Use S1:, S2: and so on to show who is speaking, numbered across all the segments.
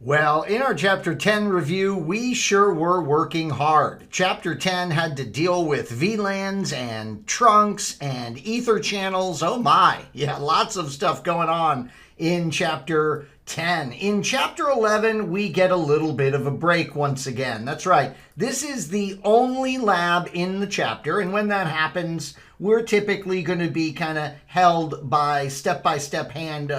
S1: Well, in our Chapter 10 review, we sure were working hard. Chapter 10 had to deal with VLANs and trunks and ether channels. Oh my, yeah, lots of stuff going on in Chapter 10. In Chapter 11, we get a little bit of a break once again. That's right. This is the only lab in the chapter, and when that happens, we're typically going to be kind of held by step-by-step hand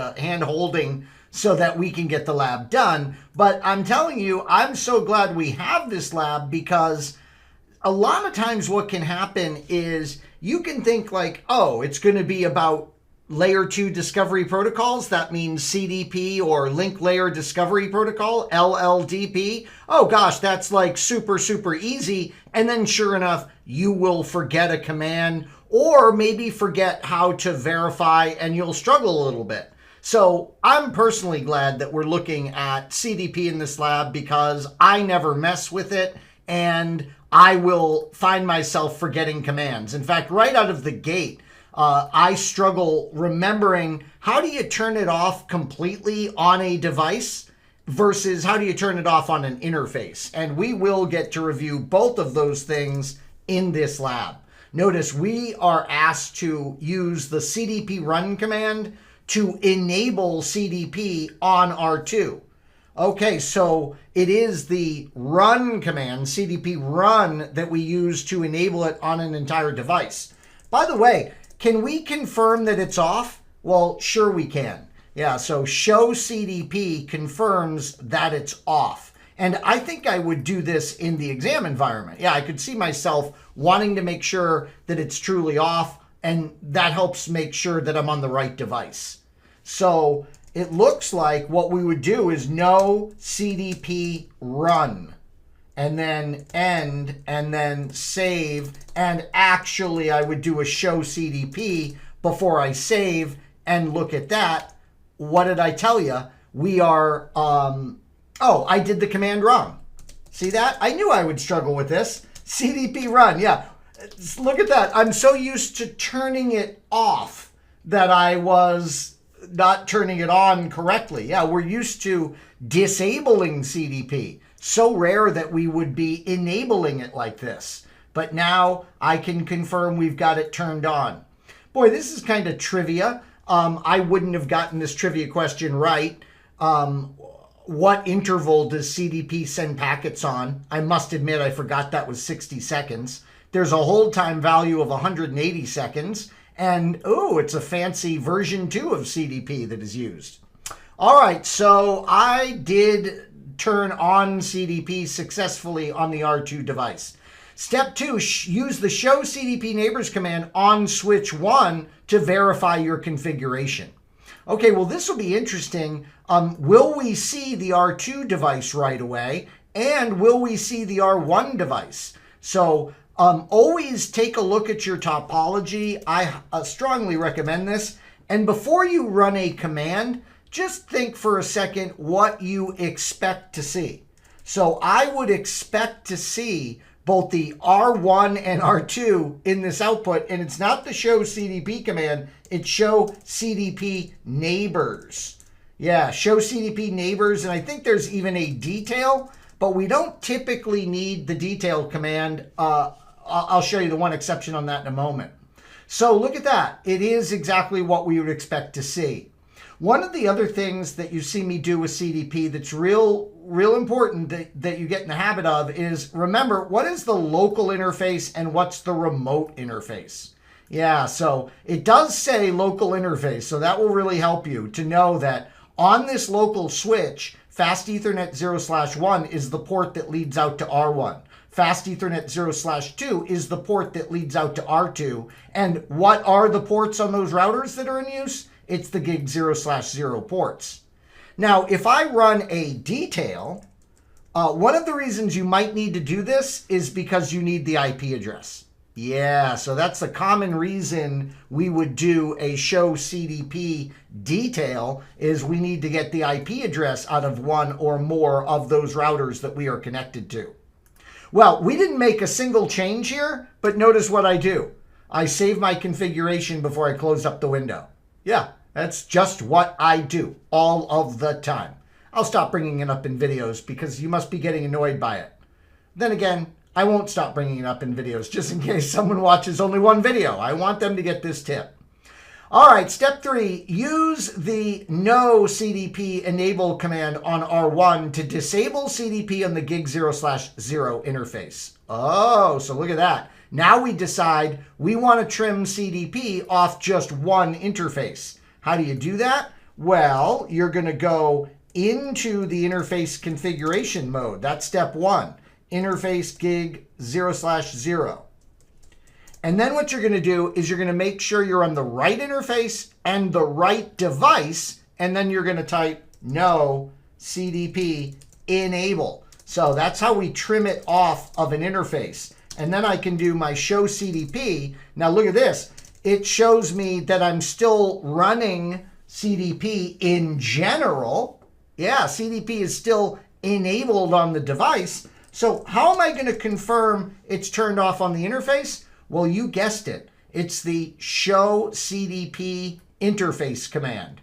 S1: holding so that we can get the lab done. But I'm telling you, I'm so glad we have this lab, because a lot of times what can happen is you can think like, oh, it's going to be about layer 2 discovery protocols. That means CDP, or link layer discovery protocol, LLDP. Oh gosh, that's like super easy. And then sure enough, you will forget a command, or maybe forget how to verify, and you'll struggle a little bit. So I'm personally glad that we're looking at CDP in this lab, because I never mess with it and I will find myself forgetting commands. In fact, right out of the gate, I struggle remembering how do you turn it off completely on a device versus how do you turn it off on an interface. And we will get to review both of those things in this lab. Notice we are asked to use the CDP run command to enable CDP on R2. Okay, so it is the run command, CDP run, that we use to enable it on an entire device. By the way, can we confirm that it's off? Well, sure we can. Yeah, so show CDP confirms that it's off. And I think I would do this in the exam environment. Yeah, I could see myself wanting to make sure that it's truly off, and that helps make sure that I'm on the right device. So it looks like what we would do is no CDP run, and then end, and then save. And actually I would do a show CDP before I save, and look at that. What did I tell you? We are, oh, I did the command wrong. See that? I knew I would struggle with this. CDP run, yeah. Look at that. I'm so used to turning it off that I was not turning it on correctly. Yeah, we're used to disabling CDP. So rare that we would be enabling it like this. But now I can confirm we've got it turned on. Boy, this is kind of trivia. I wouldn't have gotten this trivia question right. What interval does CDP send packets on? I must admit I forgot that was 60 seconds. There's a hold time value of 180 seconds. And, oh, it's a fancy version 2 of CDP that is used. All right, so I did turn on CDP successfully on the R2 device. Step 2, use the show CDP neighbors command on switch 1 to verify your configuration. Okay, well, this will be interesting. Will we see the R2 device right away? And will we see the R1 device? So always take a look at your topology. I strongly recommend this. And before you run a command, just think for a second what you expect to see. So I would expect to see both the R1 and R2 in this output, and it's not the show CDP command, it's show CDP neighbors. Yeah, show CDP neighbors, and I think there's even a detail, but we don't typically need the detail command. I'll show you the one exception on that in a moment. So look at that. It is exactly what we would expect to see. One of the other things that you see me do with CDP that's real important that you get in the habit of is, remember, what is the local interface and what's the remote interface? Yeah, so it does say local interface, so that will really help you to know that on this local switch, Fast Ethernet 0/1 is the port that leads out to R1. Fast Ethernet 0/2 is the port that leads out to R2. And what are the ports on those routers that are in use? It's the gig 0/0 ports. Now, if I run a detail, one of the reasons you might need to do this is because you need the IP address. Yeah, so that's a common reason we would do a show CDP detail, is we need to get the IP address out of one or more of those routers that we are connected to. Well, we didn't make a single change here, but notice what I do. I save my configuration before I close up the window. Yeah, that's just what I do all of the time. I'll stop bringing it up in videos because you must be getting annoyed by it. Then again, I won't stop bringing it up in videos just in case someone watches only one video. I want them to get this tip. All right, step 3, use the no CDP enable command on R1 to disable CDP on the gig 0/0 interface. Oh, so look at that. Now we decide we want to trim CDP off just one interface. How do you do that? Well, you're going to go into the interface configuration mode. That's step 1, interface gig 0/0. And then what you're going to do is you're going to make sure you're on the right interface and the right device, and then you're going to type no CDP enable. So that's how we trim it off of an interface. And then I can do my show CDP. Now look at this. It shows me that I'm still running CDP in general. Yeah, CDP is still enabled on the device. So how am I going to confirm it's turned off on the interface? Well, you guessed it. It's the show CDP interface command.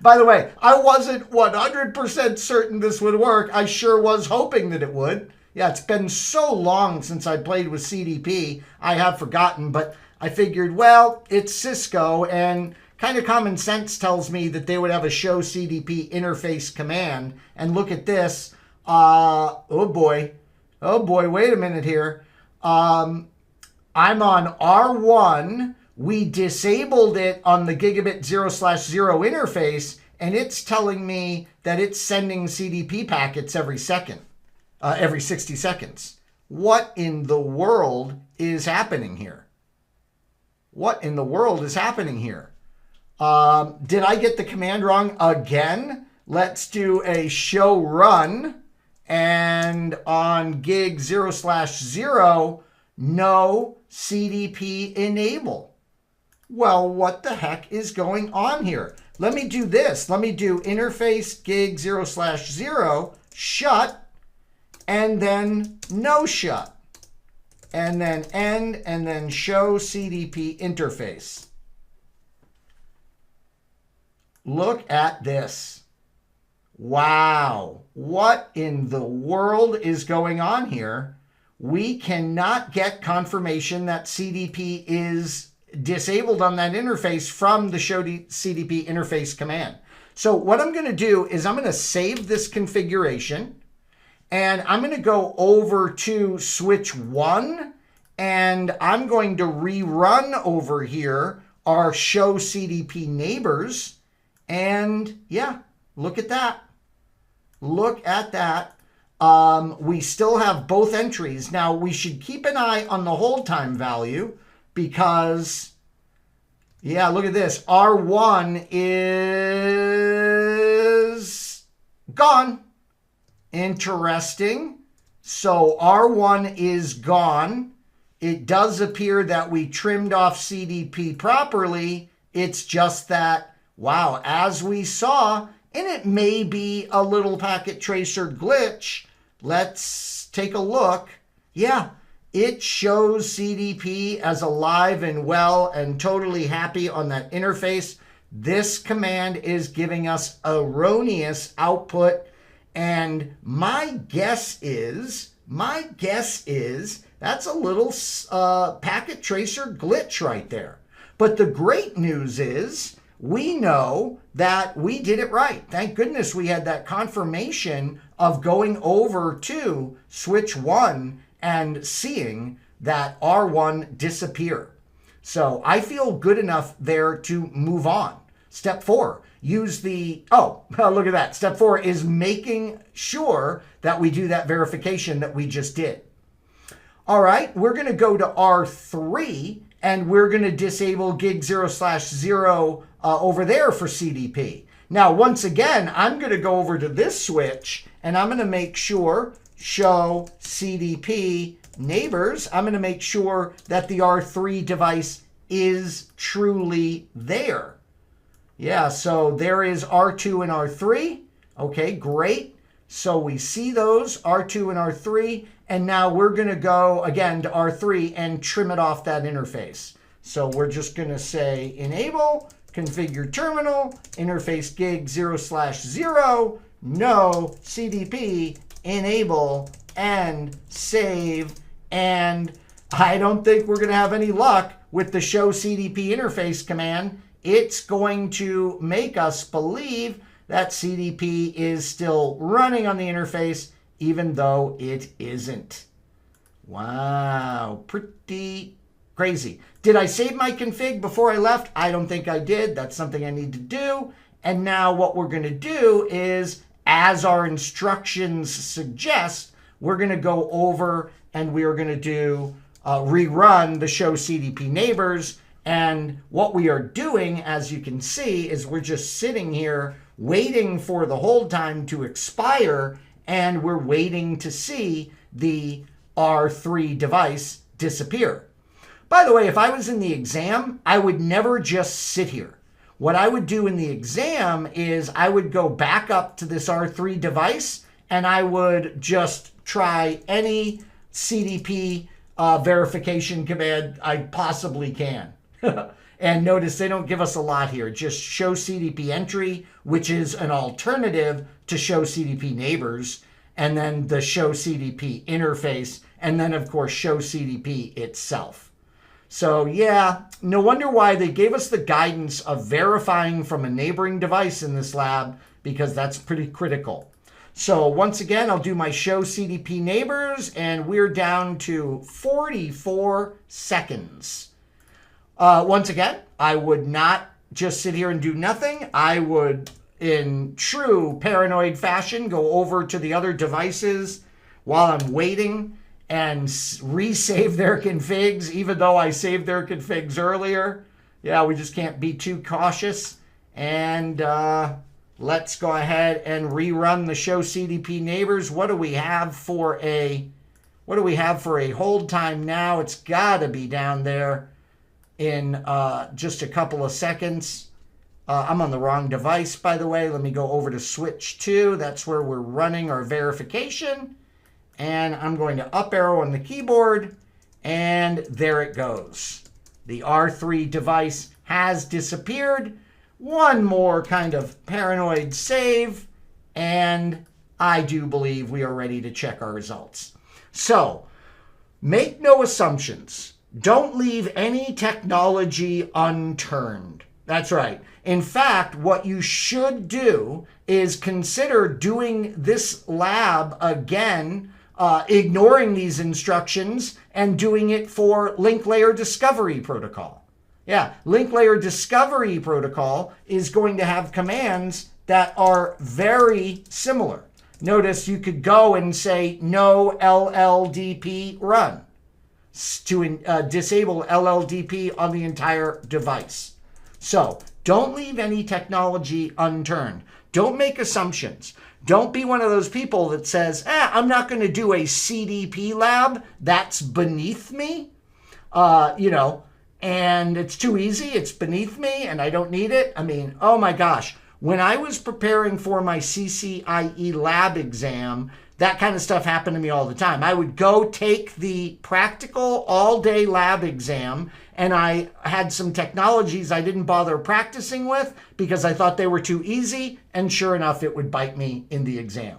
S1: By the way, I wasn't 100% certain this would work. I sure was hoping that it would. Yeah, it's been so long since I played with CDP, I have forgotten, but I figured, well, it's Cisco, and kind of common sense tells me that they would have a show CDP interface command. And look at this. Oh boy, wait a minute here. I'm on R1. We disabled it on the gigabit 0/0 interface, and it's telling me that it's sending CDP packets every 60 seconds. What in the world is happening here? What in the world is happening here? Did I get the command wrong again? Let's do a show run, and on gig 0/0, no CDP enable. Well, what the heck is going on here? Let me do this. Let me do interface gig 0/0 shut, and then no shut, and then end, and then show CDP interface. Look at this. Wow. What in the world is going on here? We cannot get confirmation that CDP is disabled on that interface from the show CDP interface command. So what I'm going to do is I'm going to save this configuration, and I'm going to go over to switch 1, and I'm going to rerun over here our show CDP neighbors. And yeah, look at that. Look at that. We still have both entries. Now, we should keep an eye on the hold time value because, yeah, look at this. R1 is gone. Interesting. So R1 is gone. It does appear that we trimmed off CDP properly. It's just that, wow, as we saw, and it may be a little packet tracer glitch. Let's take a look. Yeah, it shows CDP as alive and well and totally happy on that interface. This command is giving us erroneous output. And my guess is that's a little packet tracer glitch right there. But the great news is we know that we did it right. Thank goodness we had that confirmation of going over to switch 1 and seeing that R1 disappear. So I feel good enough there to move on. Step 4, use the, look at that. Step 4 is making sure that we do that verification that we just did. All right, we're going to go to R3 and we're going to disable gig 0/0 over there for CDP. Now, once again, I'm going to go over to this switch and I'm going to make sure show CDP neighbors. I'm going to make sure that the R3 device is truly there. Yeah, so there is R2 and R3. Okay, great. So we see those, R2 and R3, and now we're going to go again to R3 and trim it off that interface. So we're just going to say enable, configure terminal, interface gig 0/0, no CDP, enable, and save. And I don't think we're going to have any luck with the show CDP interface command. It's going to make us believe that CDP is still running on the interface, even though it isn't. Wow, pretty crazy. Did I save my config before I left? I don't think I did. That's something I need to do. And now what we're going to do is, as our instructions suggest, we're going to go over and we're going to do rerun the show CDP neighbors. And what we are doing, as you can see, is we're just sitting here waiting for the hold time to expire, and we're waiting to see the R3 device disappear. By the way, if I was in the exam, I would never just sit here. What I would do in the exam is I would go back up to this R3 device and I would just try any CDP verification command I possibly can. And notice they don't give us a lot here. Just show CDP entry, which is an alternative to show CDP neighbors, and then the show CDP interface, and then of course show CDP itself. So yeah, no wonder why they gave us the guidance of verifying from a neighboring device in this lab, because that's pretty critical. So once again, I'll do my show CDP neighbors, and we're down to 44 seconds. Once again, I would not just sit here and do nothing. I would, in true paranoid fashion, go over to the other devices while I'm waiting and resave their configs, even though I saved their configs earlier. Yeah, we just can't be too cautious. And let's go ahead and rerun the show CDP neighbors. What do we have for a hold time now? It's got to be down there in just a couple of seconds. I'm on the wrong device, by the way. Let me go over to switch 2. That's where we're running our verification. And I'm going to up arrow on the keyboard, and there it goes. The R3 device has disappeared. One more kind of paranoid save, and I do believe we are ready to check our results. So, make no assumptions. Don't leave any technology unturned. That's right. In fact, what you should do is consider doing this lab again, ignoring these instructions and doing it for link layer discovery protocol. Yeah, link layer discovery protocol is going to have commands that are very similar. Notice you could go and say no LLDP run to disable LLDP on the entire device. So don't leave any technology unturned. Don't make assumptions. Don't be one of those people that says, I'm not going to do a CDP lab. That's beneath me. And it's too easy. It's beneath me and I don't need it. I mean, oh my gosh. When I was preparing for my CCIE lab exam, that kind of stuff happened to me all the time. I would go take the practical all-day lab exam, and I had some technologies I didn't bother practicing with because I thought they were too easy, and sure enough, it would bite me in the exam.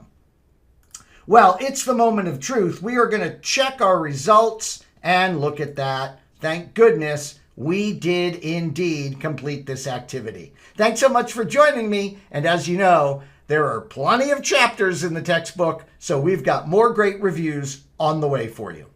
S1: Well, it's the moment of truth. We are going to check our results, and look at that. Thank goodness we did indeed complete this activity. Thanks so much for joining me, and as you know, there are plenty of chapters in the textbook, so we've got more great reviews on the way for you.